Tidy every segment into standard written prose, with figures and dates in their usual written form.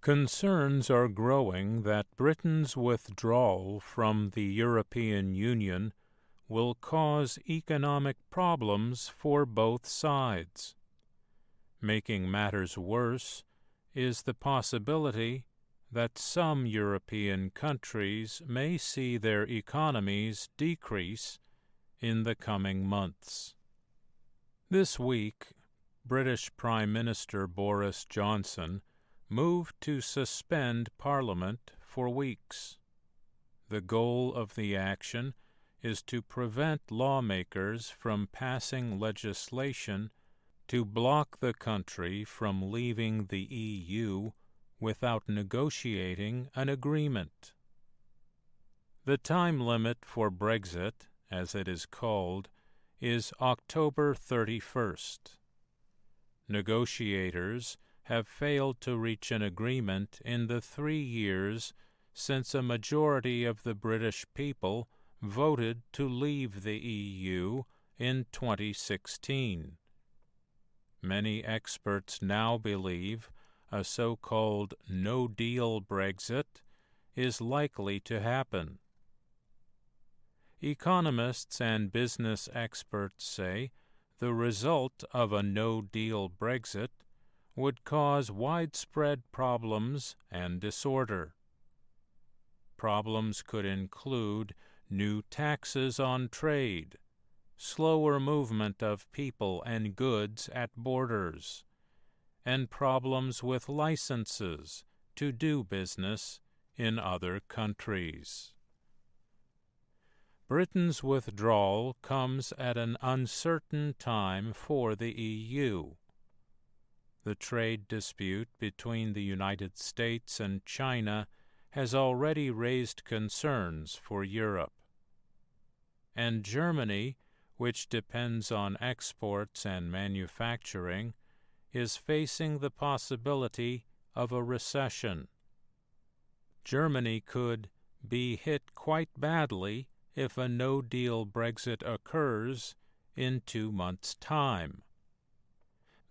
Concerns are growing that Britain's withdrawal from the European Union will cause economic problems for both sides. Making matters worse is the possibility that some European countries may see their economies decrease in the coming months. This week, British Prime Minister Boris Johnson moved to suspend Parliament for weeks. The goal of the action is to prevent lawmakers from passing legislation to block the country from leaving the EU without negotiating an agreement. The time limit for Brexit, as it is called, is October 31st. Negotiators have failed to reach an agreement in the 3 years since a majority of the British people voted to leave the EU in 2016. Many experts now believe a so-called no-deal Brexit is likely to happen. Economists and business experts say the result of a no-deal Brexit would cause widespread problems and disorder. Problems could include new taxes on trade, slower movement of people and goods at borders, and problems with licenses to do business in other countries. Britain's withdrawal comes at an uncertain time for the EU. The trade dispute between the United States and China has already raised concerns for Europe. And Germany, which depends on exports and manufacturing, is facing the possibility of a recession. Germany could be hit quite badly if a no-deal Brexit occurs in 2 months' time.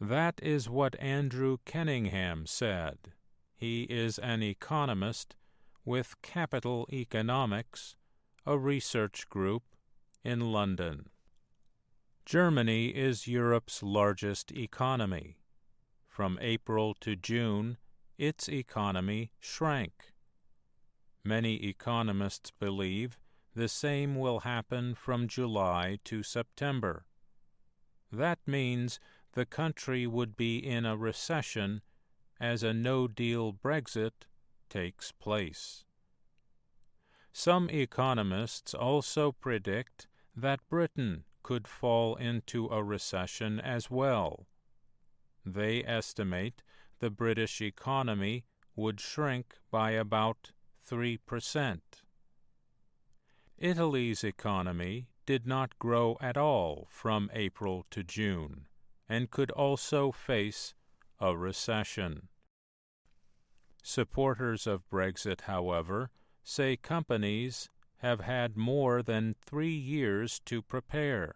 That is what Andrew Kenningham said. He is an economist with Capital Economics, a research group in London. Germany is Europe's largest economy. From April to June, its economy shrank. Many economists believe the same will happen from July to September. That means the country would be in a recession as a no-deal Brexit takes place. Some economists also predict that Britain could fall into a recession as well. They estimate the British economy would shrink by about 3%. Italy's economy did not grow at all from April to June, and could also face a recession. Supporters of Brexit, however, say companies have had more than 3 years to prepare.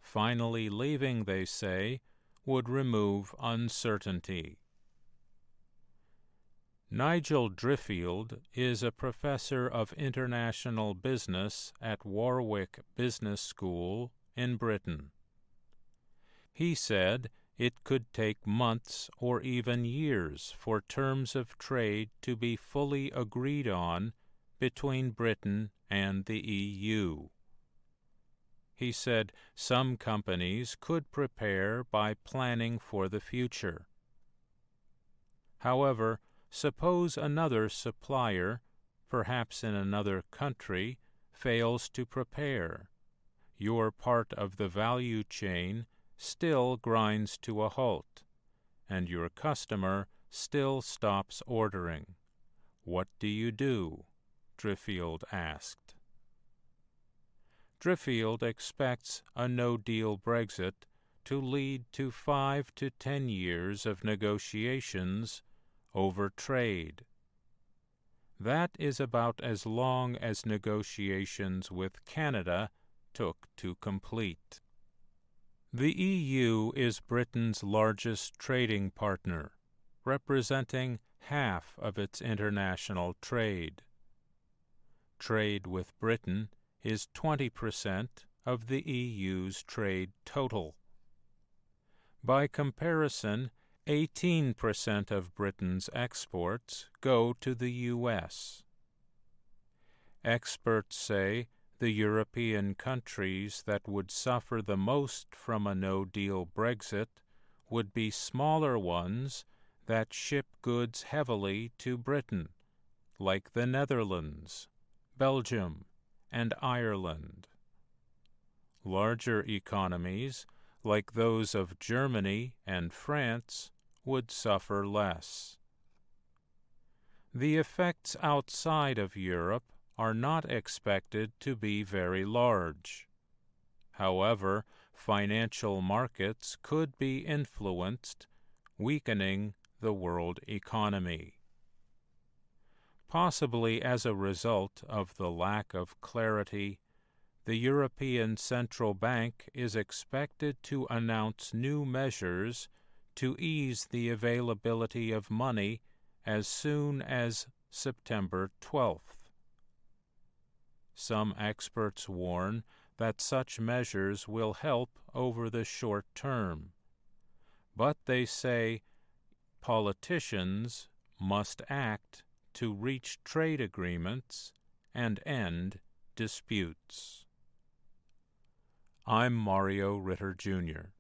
Finally leaving, they say, would remove uncertainty. Nigel Driffield is a professor of international business at Warwick Business School in Britain. He said it could take months or even years for terms of trade to be fully agreed on between Britain and the EU. He said some companies could prepare by planning for the future. However, suppose another supplier, perhaps in another country, fails to prepare. Your part of the value chain still grinds to a halt, and your customer still stops ordering. What do you do? Driffield asked. Driffield expects a no-deal Brexit to lead to 5 to 10 years of negotiations over trade. That is about as long as negotiations with Canada took to complete. The EU is Britain's largest trading partner, representing half of its international trade. Trade with Britain is 20% of the EU's trade total. By comparison, 18% of Britain's exports go to the U.S. Experts say the European countries that would suffer the most from a no-deal Brexit would be smaller ones that ship goods heavily to Britain, like the Netherlands, Belgium, and Ireland. Larger economies, like those of Germany and France, would suffer less. The effects outside of Europe are not expected to be very large. However, financial markets could be influenced, weakening the world economy. Possibly as a result of the lack of clarity, the European Central Bank is expected to announce new measures to ease the availability of money as soon as September 12th. Some experts warn that such measures will help over the short term, but they say politicians must act to reach trade agreements and end disputes. I'm Mario Ritter, Jr.